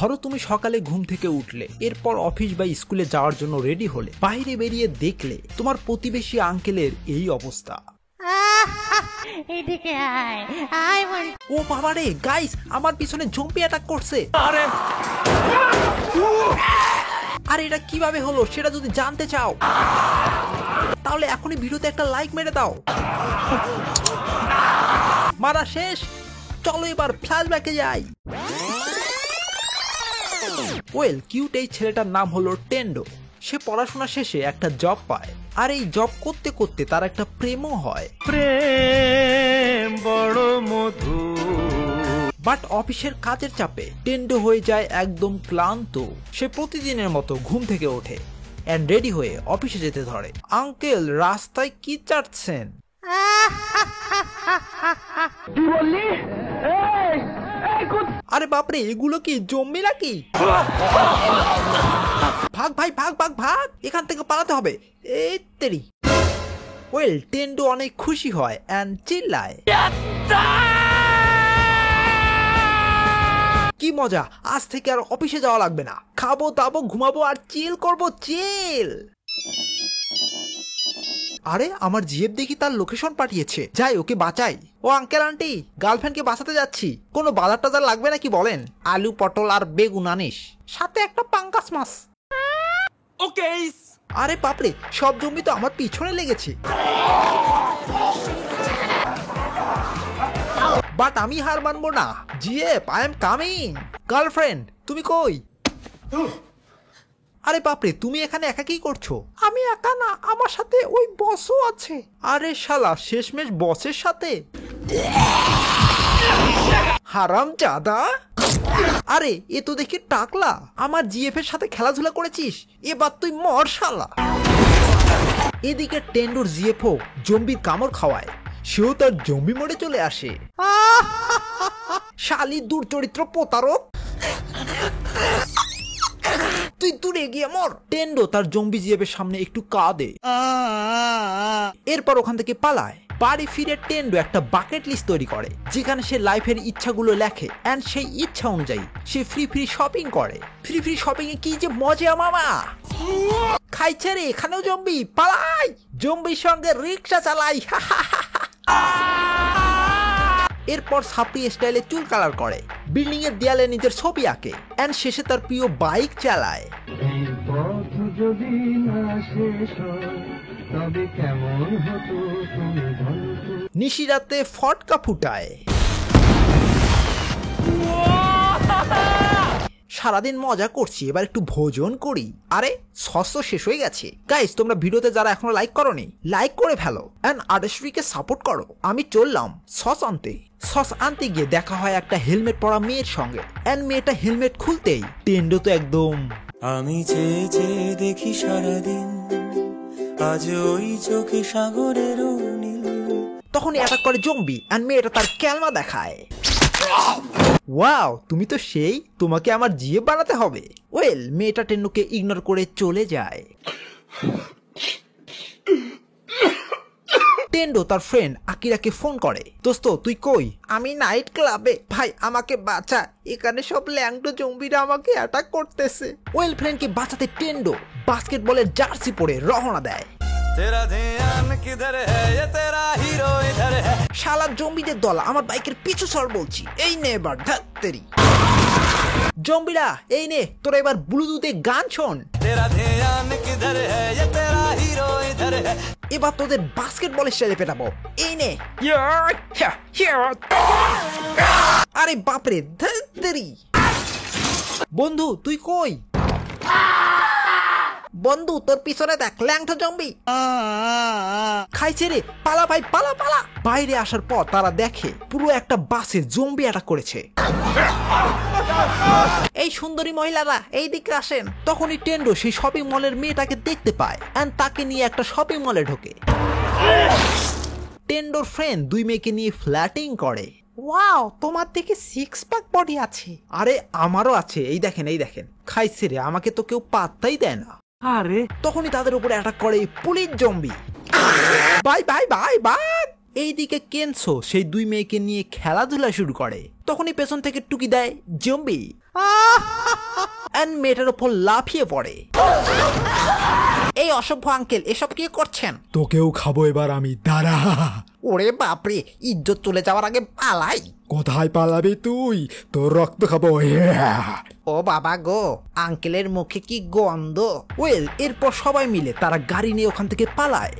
ধরো তুমি সকালে ঘুম থেকে উঠলে, এরপর অফিস বা স্কুলে যাওয়ার জন্য রেডি হলে, বাইরে বেরিয়ে দেখলে তোমার প্রতিবেশী আঙ্কেলের এই অবস্থা। ও বাবারে গাইস, আমার পিছনে জম্বি অ্যাটাক করছে। আর এটা কিভাবে হলো সেটা যদি জানতে চাও তাহলে এখনই ভিডিওতে একটা লাইক মেরে দাও। মারা শেষ, চলো এবার ফ্ল্যাশব্যাকে যাই। ওয়েল, কিউট এই ছেলেটার নাম হলো টেন্ডো। সে পড়াশোনা শেষে একটা জব পায়, আর এই জব করতে করতে তার একটা প্রেমও হয়। প্রেম বড় মধু। বাট অফিসের কাজের চাপে টেন্ডো হয়ে যায় একদম ক্লান্ত। সে প্রতিদিনের মতো ঘুম থেকে ওঠে এন্ড রেডি হয়ে অফিসে যেতে ধরে। আঙ্কেল, রাস্তায় কি চাটছেন? আরে বাপরে, এগুলো কি জম্বি নাকি? ভাগ ভাই, ভাগ ভাগ ভাগ, এখান থেকে পালাতে হবে। এই তেরি। ওয়েল, টেন্ডো অনেক খুশি হয় এন্ড চিল্লায়, কি মজা, আজ থেকে আর অফিসে যাওয়া লাগবে না, খাবো দাবো ঘুমাবো আর চিল করবো, চিল। আরে আমার জিএফ দেখি তার লোকেশন পাঠিয়েছে, যাই ওকে বাঁচাই। ও আঙ্কেল আন্টি, গার্লফ্রেন্ডকে বাঁচাতে যাচ্ছি, কোনো বাজার টাজার লাগবে নাকি বলেন? আলু পটল আর বেগুন আনিস, সাথে একটা পাঙ্গাস মাছ। ওকে। আরে বাপরে, সব জমি তো আমার পিছনে লেগেছে। বাট আমি হার মানবো না। GF, I am coming. Girlfriend, তুমি কই? আরে বাপরে, তুমি এখানে একা কি করছো? আমি একা না, আমার সাথে ওই বসও আছে। আরে শালা, শেষমেশ বসের সাথে? হারামজাদা। আরে এ তো দেখি টাকলা, আমার জিএফ এর সাথে খেলাধুলা করেছিস, এবার তুই মর শালা। এদিকে টেন্ডোর জিএফও জম্বির কামড় খাওয়ায়, সেও তার জম্বি মোড়ে চলে আসে। শালি দুর্চরিত্র প্রতারক, তুই দূরে গিয়ে মর। টেন্ডো তার জম্বি জিএফের সামনে একটু কাঁদে, এরপর ওখান থেকে পালায়। বাড়ি ফিরে টেন্ডো একটা বাকেট লিস্ট তৈরি করে, যেখানে সে লাইফের ইচ্ছাগুলো লেখে এন্ড সেই ইচ্ছা অনুযায়ী সে ফ্রি শপিং করে। ফ্রি শপিং এ কি যে মজা মামা। খাইছে রে, এখানেও জম্বি, পালাই। জম্বির সঙ্গে রিক্সা চালাই। এরপর সাপড়ি স্টাইলে চুল কালার করে, বিল্ডিং এর দেয়ালে নিজের ছবি আঁকে এন্ড শেষে তার প্রিয় বাইক চালায়। নিশিরাতে ফটকা ফুটায়। সারাদিন মজা করছি, এবার একটু ভোজন করি। আরে সস তো শেষ হয়ে গেছে। গাইস, তোমরা ভিডিওতে যারা এখনো লাইক করোনি, লাইক করে ফেলো এন্ড আর্টিস্ট্রিকে সাপোর্ট করো। আমি চললাম সস আনতে। সস আনতে গিয়ে দেখা হয় একটা হেলমেট পরা মেয়ের সঙ্গে এন্ড মেয়েটা হেলমেট খুলতেই টেন্ডো তো একদম, আমি চেয়ে চেয়ে দেখি সারাদিন, আজ ওই চোখে সাগরের নীল। তখনই অ্যাটাক করে জম্বি এন্ড মেয়েটা তার ক্যালমা দেখায়। ওয়াও, তুমি তো সেই, তোমাকে আমার জিএফ বানাতে হবে। ওয়েল, মেয়েটা টেন্ডোকে ইগনোর করে চলে যায়। টেন্ডো তার ফ্রেন্ড আকিরাকে ফোন করে, দোস্ত তুই কই? আমি নাইট ক্লাবে। ভাই আমাকে বাঁচা, এখানে সব ল্যাংটো জম্বিরা আমাকে অ্যাটাক করতেছে। ওয়েল, ফ্রেন্ডকে বাঁচাতে টেন্ডো বাস্কেটবলের জার্সি পরে রওনা দেয়। শালা জম্বিদের দল আমার বাইকের পিছু সর বলছি, এই নে এবার ধাত্তেরি। জম্বিরা এই নে, তোরা এবার ব্লুটুথে গান শোন। এবার তোদের বাস্কেটবলের স্টাইলে পেটাবো, এই নে। আরে বাপরে, ধাত্তেরি। বন্ধু তুই কই? বন্ধু তোর পিছনে দেখ, ল্যাংটা জম্বি খাইছে রে, পালা ভাই পালা পালা। বাইরে আসার পর তারা দেখে পুরো একটা বাসে জম্বি অ্যাটাক করেছে। এই সুন্দরী মহিলারা এই দিকে আসেন। তখনই টেন্ডো সেই শপিং মলের মেয়েটাকে দেখতে পায় এন্ড তাকে নিয়ে একটা শপিং মলে ঢোকে। টেন্ডোর ফ্রেন্ড দুই মেয়েকে নিয়ে ফ্ল্যাটিং করে। ওয়াও, তোমার দেখে সিক্স প্যাক বডি আছে। আরে আমারও আছে, এই দেখেন এই দেখেন। খাইছে রে, আমাকে তো কেউ পাত্তাই দেয় না। আরে তখনই তাদের উপরে অ্যাটাক করে police zombie. Bye bye bye bye. এইদিকে কেনসো সেই দুই মেয়েকে নিয়ে খেলাধুলা শুরু করে। তখনই পেছন থেকে টুকি দেয় জম্বি, এন্ড মেয়েটার উপর লাফিয়ে পড়ে। এই অসভ্য আঙ্কেল, এসব কি করছেন? তোকেও খাবো এবার আমি, দাঁড়া। ওরে বাপরে, ইজ্জত চলে যাওয়ার আগে পালাই। কোথায় পালাবি তুই? তোর রক্ত খাবো। ও বাবা গো, আঙ্কেলের মুখে কি গন্ধ। ওয়েল, এরপর সবাই মিলে তারা গাড়ি নিয়ে ওখান থেকে পালায়।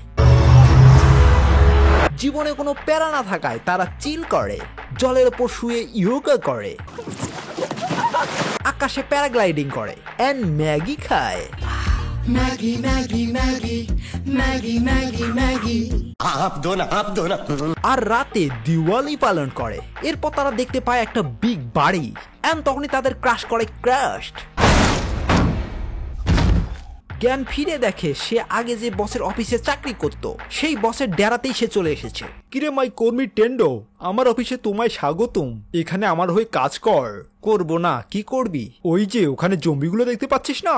জীবনে কোনো প্যারা না থাকায় তারা চিল করে, জলের ওপর শুয়ে ইয়োগা করে, আকাশে প্যারাগ্লাইডিং করে, এন্ড ম্যাগি খায়। Maggi Maggi Maggi Maggi Maggi Maggi up দো না। আর রাতে দিওয়ালি পালন করে। এরপর তারা দেখতে পায় একটা বিগ বাড়ি, এন্ড তখনই তাদের ক্রাশ করে ক্রাশড। জ্ঞান ফিরে দেখে সে আগে যে বসের অফিসে চাকরি করত সেই বসের ডেরাতেই সে চলে এসেছে। কিরে মাই কর্মী টেন্ডো, আমার অফিসে তোমায় স্বাগতম। এখানে আমার হয়ে কাজ কর। করবো না, কি করবি? ওই যে ওখানে জম্বিগুলো দেখতে পাচ্ছিস না,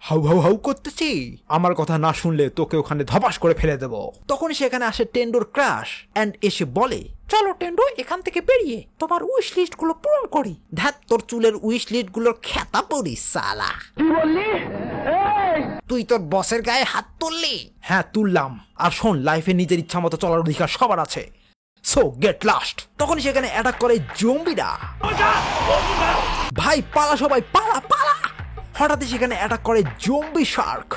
হাউ হাউ হাউ করতেছি। আমার কথা না শুনলে তোকে ওখানে ধপাস করে ফেলে দেব। তখন সেখানে আসে টেন্ডোর ক্রাশ, এন্ড এসে বলে, চলো টেন্ডো, এখান থেকে বেরিয়ে তোমার উইশ লিস্ট গুলো পূরণ করি। ধ্যাত, তোর চুলের উইশ লিস্ট গুলোর খেতা পড়ি সালা। তুই তোর বসের গায়ে হাত তুললি? হ্যাঁ তুললাম। আর শোন, লাইফে নিজের ইচ্ছা মতো চলার অধিকার সবার আছে, সো গেট লাস্ট। তখন সেখানে অ্যাটাক করে জম্বিরা। ভাই পালা, সবাই পালা পালা। হঠাৎ সেখানে অ্যাটাক করে জম্বি শার্ক।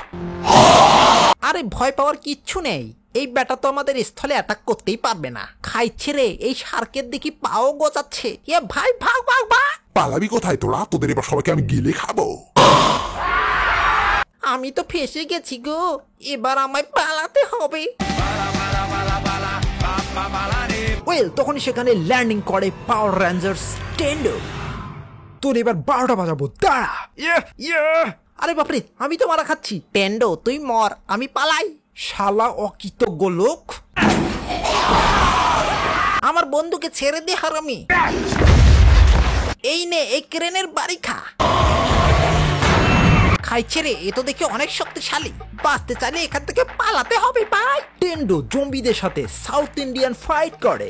আরে ভয় পাওয়ার কিচ্ছু নেই, এই ব্যাটা তো আমাদের স্থলে অ্যাটাক করতেই পারবে না। খাইছে রে, এই শার্কের দেখি পাও গজাচ্ছে। এ ভাই ভাগ ভাগ ভাগ। পালাবি কোথায় তোরা? তোদের এবার সবাইকে আমি গিলে খাবো। আমি তো ফেসে গেছি গো, এবার আমায় পালাতে হবে। ওয়েল, তখন সেখানে ল্যান্ডিং করে পাওয়ার রেঞ্জার্স টেন্ডো। তোর এবার 12টা বাজাবো, দাঁড়া। আরে বাপরে, আমি তো মারা খাচ্ছি। টেন্ডো তুই মর, আমি পালাই। শালা অকৃতজ্ঞ লোক, আমার বন্ধুকে ছেড়ে দে হারামি। এই নে, এই ক্রেনের বাড়ি খা। খাইছে রে, এ তো দেখি অনেক শক্তিশালী। বাঁচতে চাইলে এখান থেকে পালাতে হবে ভাই। টেন্ডো জম্বিদের সাথে সাউথ ইন্ডিয়ান ফাইট করে।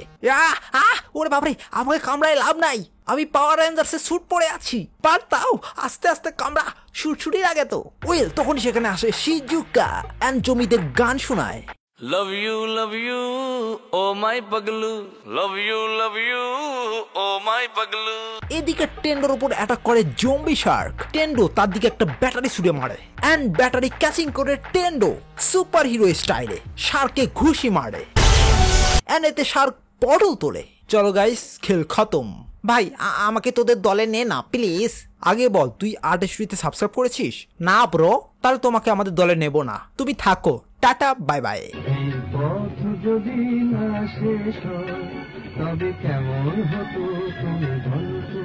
ওরে বাপরে, আমাকে কামড়ায় লাভ নাই, আমি পাওয়ার রেঞ্জার্সের স্যুট পরে আছি। পারতাও আস্তে আস্তে কামড়া, ছুটির আগে তো। ওয়েল, তখন সেখানে আসে শিজুকা এন্ড জমিদের গান শোনায়। Love you, oh my paglu. Love you, oh my paglu. এদিকে টেন্ডোর উপর অ্যাটাক করে জম্বি শার্ক। টেন্ডো তার দিকে একটা ব্যাটারি ছুড়ে মারে, এন্ড ব্যাটারি ক্যাচিং করে টেন্ডো সুপার হিরো স্টাইলে শার্কে ঘুষি মারে, এন্ড এতে শার্ক পটল তোলে। চলো গাইস, খেল খতম। ভাই আমাকে তোদের দলে নে না প্লিজ। আগে বল, তুই আর্টিস্ট্রিতে সাবস্ক্রাইব করেছিস? না ব্রো, তাহলে তোমাকে আমাদের দলে নেব না, তুমি থাকো। Tata, bye bye. যদি না শেষ হয় তবে কেমন হতো তুমি বলো।